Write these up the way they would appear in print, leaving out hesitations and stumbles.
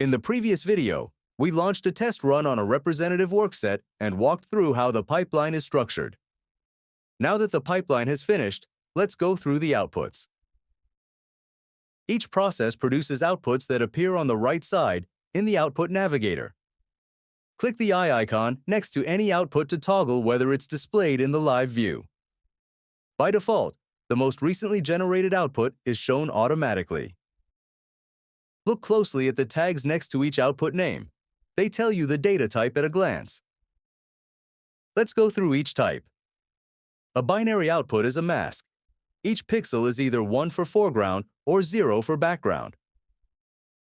In the previous video, we launched a test run on a representative workset and walked through how the pipeline is structured. Now that the pipeline has finished, let's go through the outputs. Each process produces outputs that appear on the right side in the Output Navigator. Click the eye icon next to any output to toggle whether it's displayed in the live view. By default, the most recently generated output is shown automatically. Look closely at the tags next to each output name. They tell you the data type at a glance. Let's go through each type. A binary output is a mask. Each pixel is either 1 for foreground or 0 for background.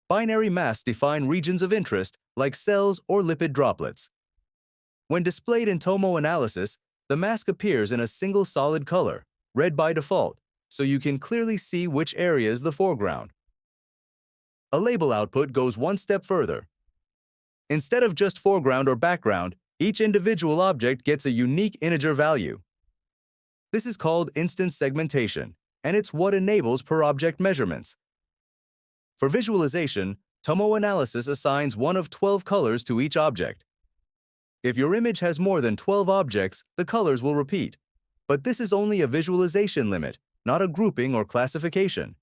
Binary masks define regions of interest like cells or lipid droplets. When displayed in TomoAnalysis, the mask appears in a single solid color, red by default, so you can clearly see which area is the foreground. A label output goes one step further. Instead of just foreground or background, each individual object gets a unique integer value. This is called instance segmentation, and it's what enables per-object measurements. For visualization, TomoAnalysis assigns one of 12 colors to each object. If your image has more than 12 objects, the colors will repeat. But this is only a visualization limit, not a grouping or classification.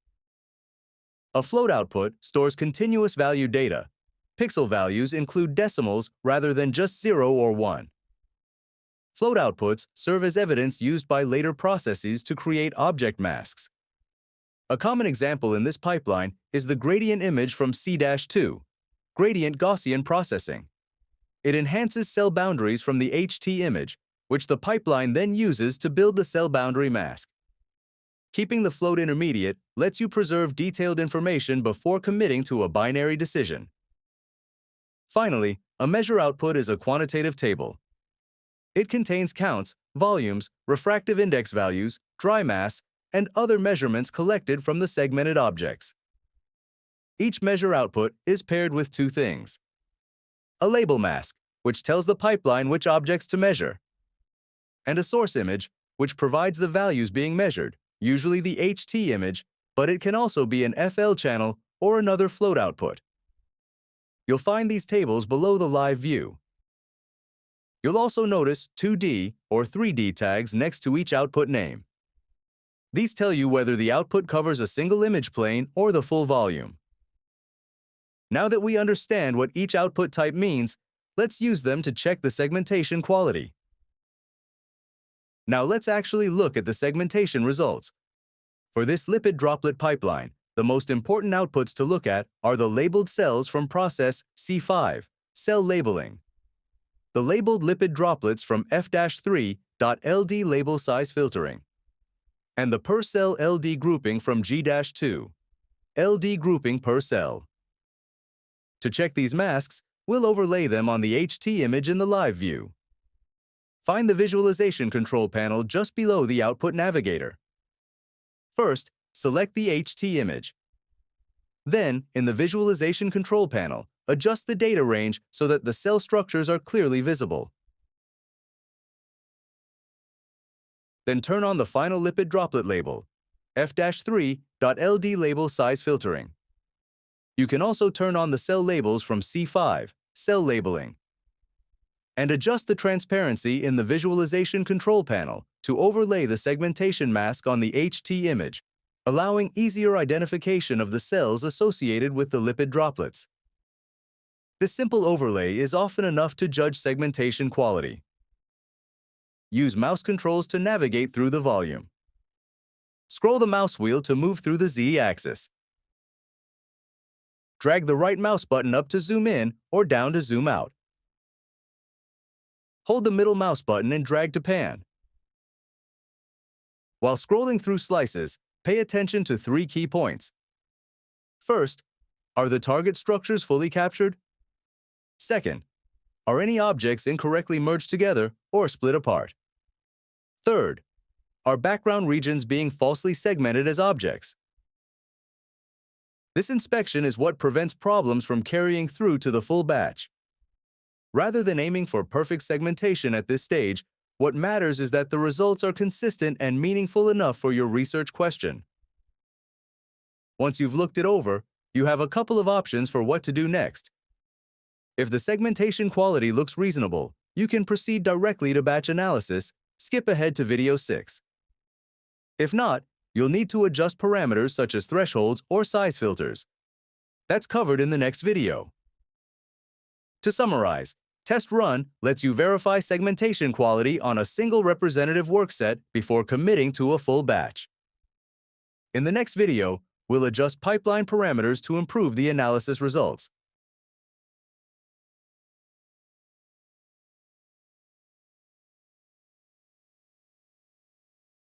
A float output stores continuous value data. Pixel values include decimals rather than just 0 or 1. Float outputs serve as evidence used by later processes to create object masks. A common example in this pipeline is the gradient image from C-2, gradient Gaussian processing. It enhances cell boundaries from the HT image, which the pipeline then uses to build the cell boundary mask. Keeping the float intermediate lets you preserve detailed information before committing to a binary decision. Finally, a measure output is a quantitative table. It contains counts, volumes, refractive index values, dry mass, and other measurements collected from the segmented objects. Each measure output is paired with two things: a label mask, which tells the pipeline which objects to measure, and a source image, which provides the values being measured, usually the HT image, but it can also be an FL channel or another float output. You'll find these tables below the live view. You'll also notice 2D or 3D tags next to each output name. These tell you whether the output covers a single image plane or the full volume. Now that we understand what each output type means, let's use them to check the segmentation quality. Now let's actually look at the segmentation results. For this lipid droplet pipeline, the most important outputs to look at are the labeled cells from process C5, cell labeling, the labeled lipid droplets from F-3.LD label size filtering, and the per cell LD grouping from G-2, LD grouping per cell. To check these masks, we'll overlay them on the HT image in the live view. Find the Visualization control panel just below the Output Navigator. First, select the HT image. Then, in the Visualization control panel, adjust the data range so that the cell structures are clearly visible. Then turn on the final lipid droplet label, F-3.LD label size filtering. You can also turn on the cell labels from C5, cell labeling, and adjust the transparency in the Visualization control panel to overlay the segmentation mask on the HT image, allowing easier identification of the cells associated with the lipid droplets. This simple overlay is often enough to judge segmentation quality. Use mouse controls to navigate through the volume. Scroll the mouse wheel to move through the Z-axis. Drag the right mouse button up to zoom in or down to zoom out. Hold the middle mouse button and drag to pan. While scrolling through slices, pay attention to 3 key points. First, are the target structures fully captured? Second, are any objects incorrectly merged together or split apart? Third, are background regions being falsely segmented as objects? This inspection is what prevents problems from carrying through to the full batch. Rather than aiming for perfect segmentation at this stage, what matters is that the results are consistent and meaningful enough for your research question. Once you've looked it over, you have a couple of options for what to do next. If the segmentation quality looks reasonable, you can proceed directly to batch analysis, skip ahead to video 6. If not, you'll need to adjust parameters such as thresholds or size filters. That's covered in the next video. To summarize, Test Run lets you verify segmentation quality on a single representative workset before committing to a full batch. In the next video, we'll adjust pipeline parameters to improve the analysis results.